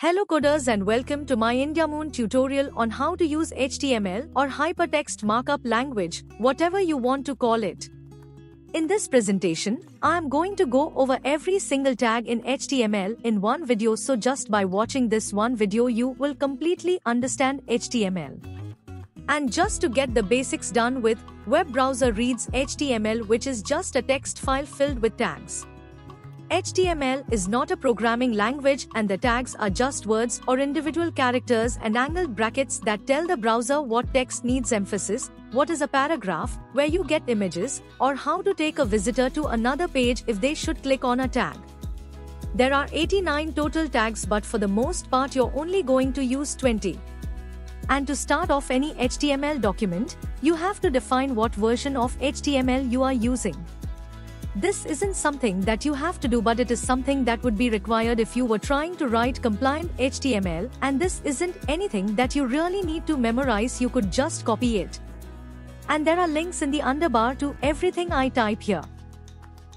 Hello coders and welcome to my Indiamoon tutorial on how to use HTML or Hypertext Markup Language, whatever you want to call it. In this presentation, I am going to go over every single tag in HTML in one video, so just by watching this one video you will completely understand HTML. And just to get the basics done with, web browser reads HTML, which is just a text file filled with tags. HTML is not a programming language and the tags are just words or individual characters and angled brackets that tell the browser what text needs emphasis, what is a paragraph, where you get images, or how to take a visitor to another page if they should click on a tag. There are 89 total tags, but for the most part you're only going to use 20. And to start off any HTML document, you have to define what version of HTML you are using. This isn't something that you have to do, but it is something that would be required if you were trying to write compliant HTML, and this isn't anything that you really need to memorize, you could just copy it. And there are links in the underbar to everything I type here.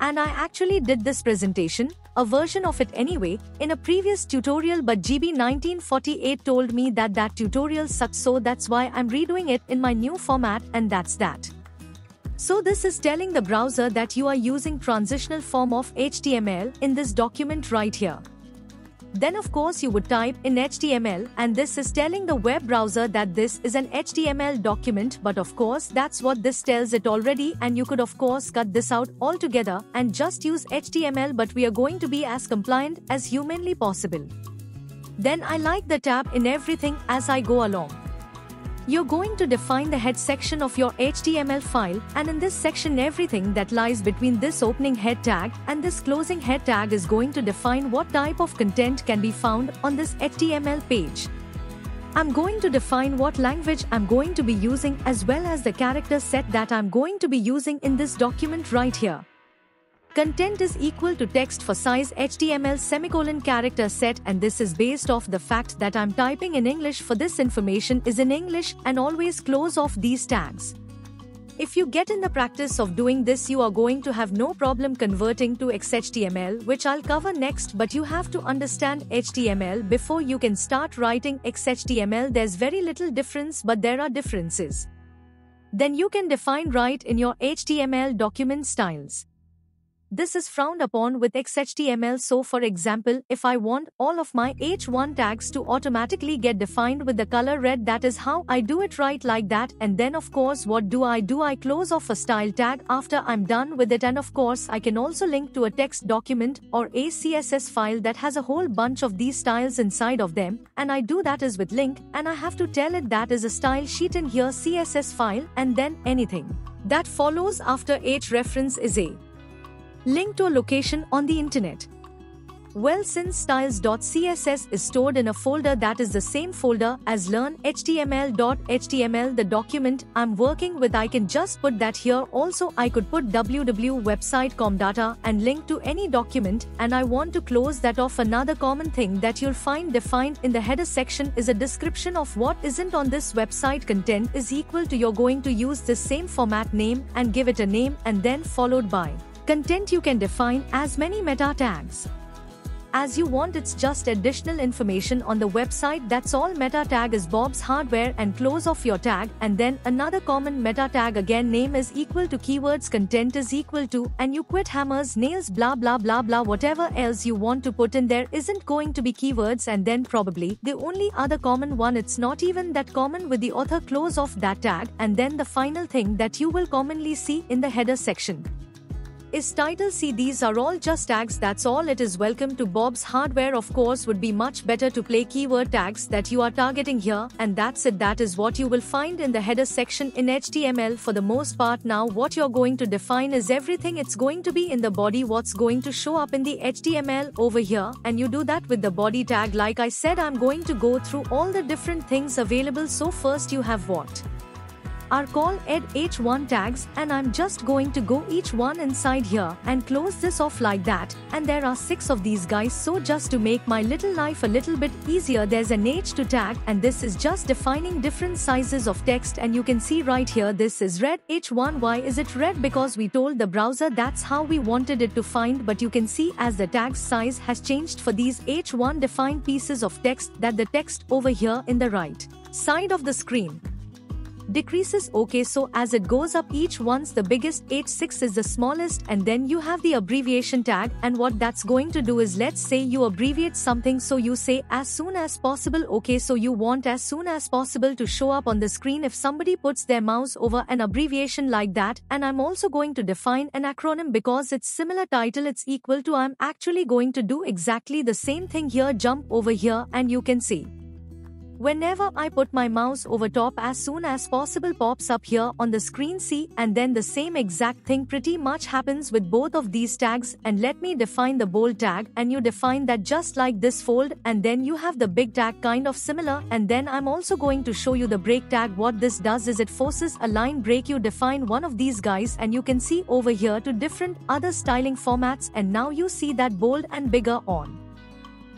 And I actually did this presentation, a version of it anyway, in a previous tutorial, but GB1948 told me that that tutorial sucked, so that's why I'm redoing it in my new format, and that's that. So this is telling the browser that you are using transitional form of HTML in this document right here. Then of course you would type in HTML, and this is telling the web browser that this is an HTML document, but of course that's what this tells it already, and you could of course cut this out altogether and just use HTML, but we are going to be as compliant as humanly possible. Then I like the tab in everything as I go along. You're going to define the head section of your HTML file, and in this section everything that lies between this opening head tag and this closing head tag is going to define what type of content can be found on this HTML page. I'm going to define what language I'm going to be using as well as the character set that I'm going to be using in this document right here. Content is equal to text for size HTML character set, and this is based off the fact that I'm typing in English, for this information is in English, and always close off these tags. If you get in the practice of doing this, you are going to have no problem converting to XHTML, which I'll cover next, but you have to understand HTML before you can start writing XHTML. There's very little difference, but there are differences. Then you can define right in your HTML document styles. This is frowned upon with XHTML, so for example, if I want all of my H1 tags to automatically get defined with the color red, that is how I do it, right like that. And then of course what do? I close off a style tag after I'm done with it, and of course I can also link to a text document or a CSS file that has a whole bunch of these styles inside of them, and I do that is with link, and I have to tell it that is a style sheet in here CSS file, and then anything that follows after H reference is a link to a location on the internet. Well, since styles.css is stored in a folder that is the same folder as learn.html, the document I'm working with, I can just put that here. Also, I could put www.website.com data and link to any document, and I want to close that off. Another common thing that you'll find defined in the header section is a description of what isn't on this website. Content is equal to, you're going to use this same format name and give it a name, and then followed by content. You can define as many meta tags as you want. It's just additional information on the website, that's all. Meta tag is Bob's Hardware, and close off your tag. And then another common meta tag again, name is equal to keywords, content is equal to, and you quit hammers, nails, blah blah blah blah, whatever else you want to put in there isn't going to be keywords. And then probably the only other common one, it's not even that common, with the author, close off that tag. And then the final thing that you will commonly see in the header section is title. See, these are all just tags, that's all it is. Welcome to Bob's Hardware. Of course would be much better to play keyword tags that you are targeting here, and that's it. That is what you will find in the header section in HTML for the most part. Now what you're going to define is everything. It's going to be in the body, what's going to show up in the HTML over here, and you do that with the body tag. Like I said, I'm going to go through all the different things available. So first you have what are called h1 tags, and I'm just going to go each one inside here and close this off like that, and there are 6 of these guys. So just to make my little life a little bit easier, there's an h2 tag, and this is just defining different sizes of text, and you can see right here this is red h1. Why is it red? Because we told the browser that's how we wanted it to find, but you can see as the tag's size has changed for these h1 defined pieces of text that the text over here in the right side of the screen decreases. Okay, so as it goes up, each one's the biggest, h6 is the smallest, and then you have the abbreviation tag, and what that's going to do is, let's say you abbreviate something, so you say as soon as possible. Okay, so you want as soon as possible to show up on the screen if somebody puts their mouse over an abbreviation like that. And I'm also going to define an acronym because it's similar title, it's equal to. I'm actually going to do exactly the same thing here. Jump over here, and you can see whenever I put my mouse over top, as soon as possible pops up here on the screen. See, and then the same exact thing pretty much happens with both of these tags. And let me define the bold tag, and you define that just like this, fold, and then you have the big tag, kind of similar. And then I'm also going to show you the break tag. What this does is it forces a line break. You define one of these guys, and you can see over here to different other styling formats, and now you see that bold and bigger on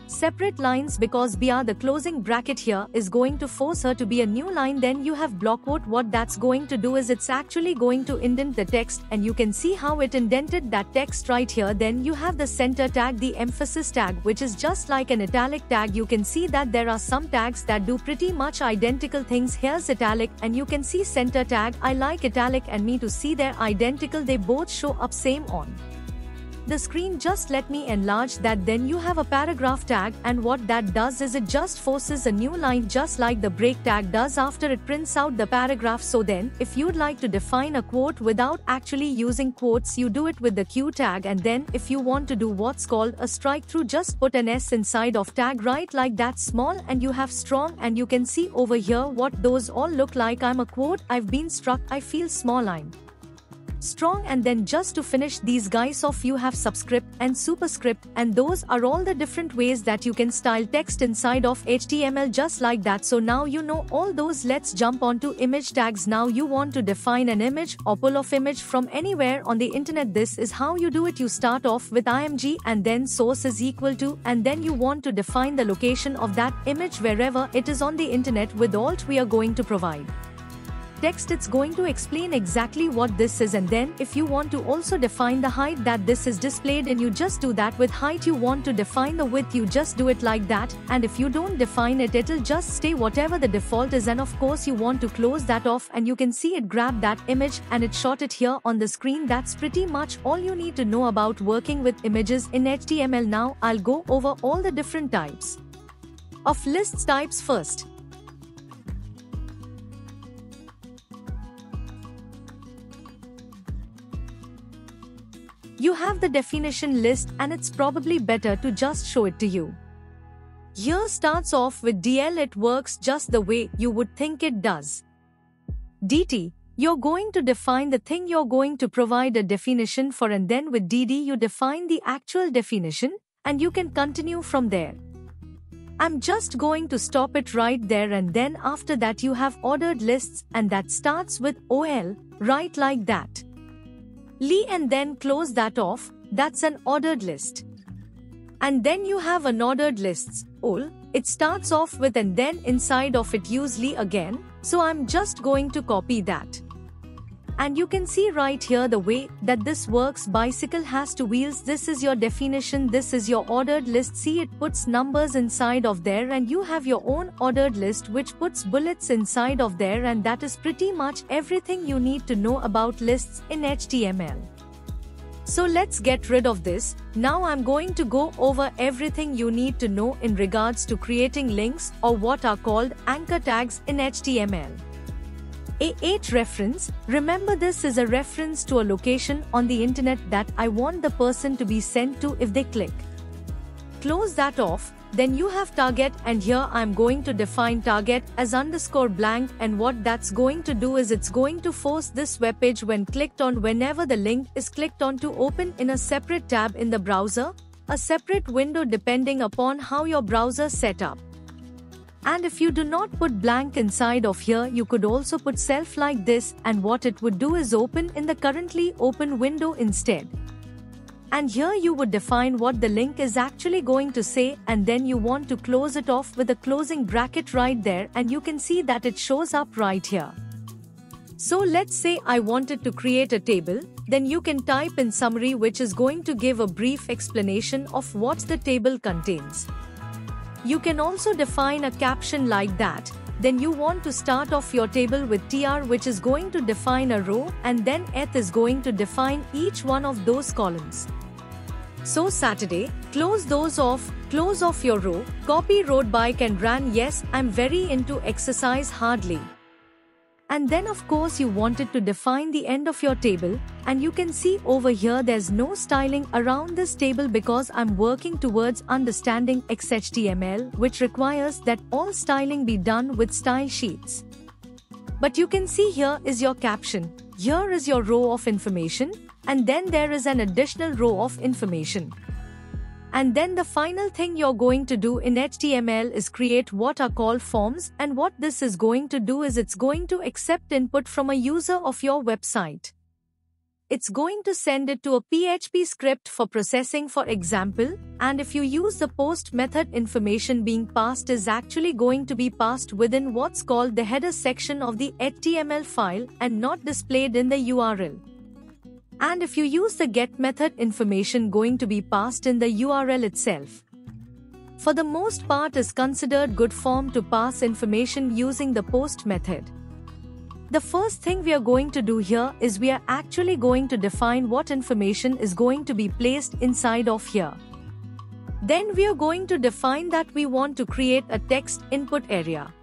separate lines, because BR the closing bracket here is going to force her to be a new line. Then you have block quote. What that's going to do is it's actually going to indent the text, and you can see how it indented that text right here. Then you have the center tag, the emphasis tag, which is just like an italic tag. You can see that there are some tags that do pretty much identical things. Here's italic, and you can see center tag. I like italic and me to see they're identical, they both show up same on the screen. Just let me enlarge that. Then you have a paragraph tag, and what that does is it just forces a new line, just like the break tag does after it prints out the paragraph. So then if you'd like to define a quote without actually using quotes, you do it with the Q tag. And then if you want to do what's called a strike through, just put an S inside of tag, right like that, small, and you have strong. And you can see over here what those all look like. I'm a quote, I've been struck, I feel small, I'm strong. And then just to finish these guys off, you have subscript and superscript, and those are all the different ways that you can style text inside of HTML, just like that. So now you know all those. Let's jump on to image tags. Now you want to define an image or pull off image from anywhere on the internet. This is how you do it. You start off with img, and then source is equal to, and then you want to define the location of that image wherever it is on the internet. With alt, we are going to provide text. It's going to explain exactly what this is. And then if you want to also define the height that this is displayed in, you just do that. With height, you want to define the width, you just do it like that. And if you don't define it, it'll just stay whatever the default is. And of course you want to close that off, and you can see it grabbed that image and it shot it here on the screen. That's pretty much all you need to know about working with images in HTML. Now I'll go over all the different types of lists types first. You have the definition list, and it's probably better to just show it to you. Here starts off with DL. It works just the way you would think it does. DT, you're going to define the thing you're going to provide a definition for, and then with DD you define the actual definition, and you can continue from there. I'm just going to stop it right there, and then after that you have ordered lists, and that starts with OL, right like that. Lee, and then close that off, that's an ordered list. And then you have unordered lists, OL, it starts off with, and then inside of it use Lee again, so I'm just going to copy that. And you can see right here the way that this works. Bicycle has two wheels. This is your definition, this is your ordered list. See, it puts numbers inside of there, and you have your own ordered list which puts bullets inside of there, and that is pretty much everything you need to know about lists in HTML. So let's get rid of this. Now I'm going to go over everything you need to know in regards to creating links, or what are called anchor tags in HTML. A8 reference. Remember, this is a reference to a location on the internet that I want the person to be sent to if they click. Close that off. Then you have target, and here I'm going to define target as _blank, and what that's going to do is it's going to force this web page when clicked on, whenever the link is clicked on, to open in a separate tab in the browser, a separate window depending upon how your browser set up. And if you do not put blank inside of here, you could also put self like this, and what it would do is open in the currently open window instead. And here you would define what the link is actually going to say, and then you want to close it off with a closing bracket right there, and you can see that it shows up right here. So let's say I wanted to create a table, then you can type in summary, which is going to give a brief explanation of what the table contains. You can also define a caption like that. Then you want to start off your table with TR, which is going to define a row, and then ETH is going to define each one of those columns. So Saturday, close those off, close off your row, copy rode bike and ran. Yes, I'm very into exercise hardly. And then of course you wanted to define the end of your table, and you can see over here there's no styling around this table because I'm working towards understanding XHTML, which requires that all styling be done with style sheets. But you can see here is your caption, here is your row of information, and then there is an additional row of information. And then the final thing you're going to do in HTML is create what are called forms, and what this is going to do is it's going to accept input from a user of your website. It's going to send it to a PHP script for processing, for example, and if you use the post method, information being passed is actually going to be passed within what's called the header section of the HTML file and not displayed in the URL. And if you use the get method, information going to be passed in the URL itself. For the most part is considered good form to pass information using the post method. The first thing we are going to do here is we are actually going to define what information is going to be placed inside of here. Then we are going to define that we want to create a text input area.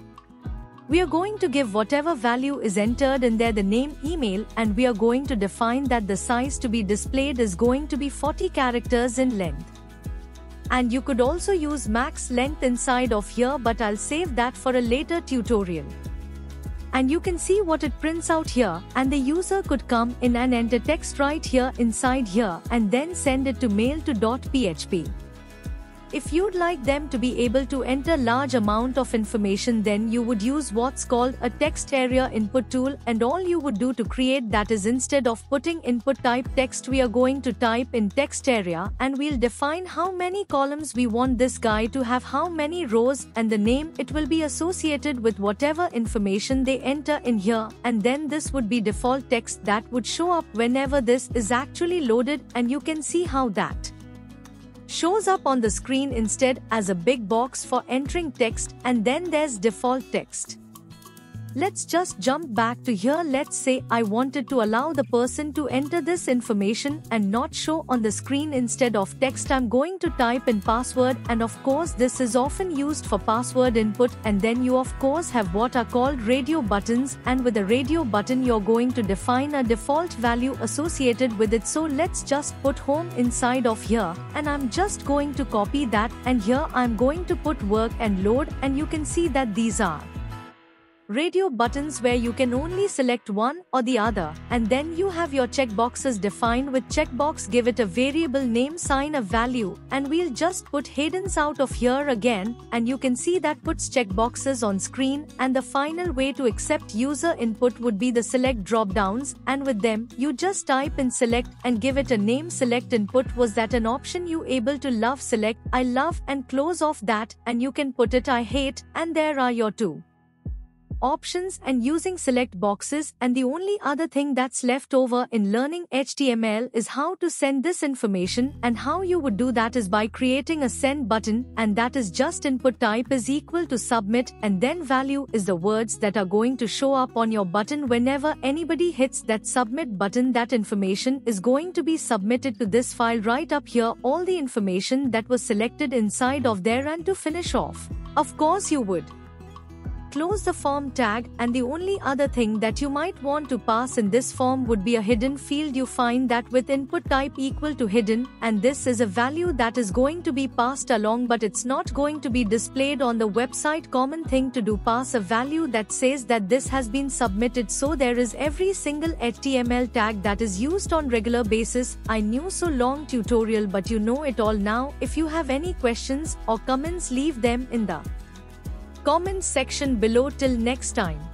We are going to give whatever value is entered in there, the name, email, and we are going to define that the size to be displayed is going to be 40 characters in length. And you could also use max length inside of here, but I'll save that for a later tutorial. And you can see what it prints out here, and the user could come in and enter text right here inside here and then send it to mail.php. If you'd like them to be able to enter large amount of information, then you would use what's called a text area input tool, and all you would do to create that is instead of putting input type text, we are going to type in text area, and we'll define how many columns we want this guy to have, how many rows, and the name it will be associated with whatever information they enter in here, and then this would be default text that would show up whenever this is actually loaded, and you can see how that shows up on the screen instead as a big box for entering text, and then there's default text. Let's just jump back to here. Let's say I wanted to allow the person to enter this information and not show on the screen. Instead of text, I'm going to type in password, and of course this is often used for password input. And then you of course have what are called radio buttons, and with a radio button you're going to define a default value associated with it. So let's just put home inside of here, and I'm just going to copy that, and here I'm going to put work and load, and you can see that these are radio buttons where you can only select one or the other, and then you have your checkboxes defined with checkbox, give it a variable name, sign a value, and we'll just put Hayden's out of here again, and you can see that puts checkboxes on screen. And the final way to accept user input would be the select drop downs, and with them you just type in select and give it a name. Select input, was that an option you able to love? Select I love and close off that, and you can put it I hate, and there are your two options and using select boxes. And the only other thing that's left over in learning HTML is how to send this information, and how you would do that is by creating a send button, and that is just input type is equal to submit, and then value is the words that are going to show up on your button. Whenever anybody hits that submit button, that information is going to be submitted to this file right up here, all the information that was selected inside of there. And to finish off, of course you would close the form tag, and the only other thing that you might want to pass in this form would be a hidden field. You find that with input type equal to hidden, and this is a value that is going to be passed along, but it's not going to be displayed on the website. Common thing to do, pass a value that says that this has been submitted. So there is every single HTML tag that is used on regular basis. I knew so long tutorial, but you know it all now. If you have any questions or comments, leave them in the comment section below. Till next time.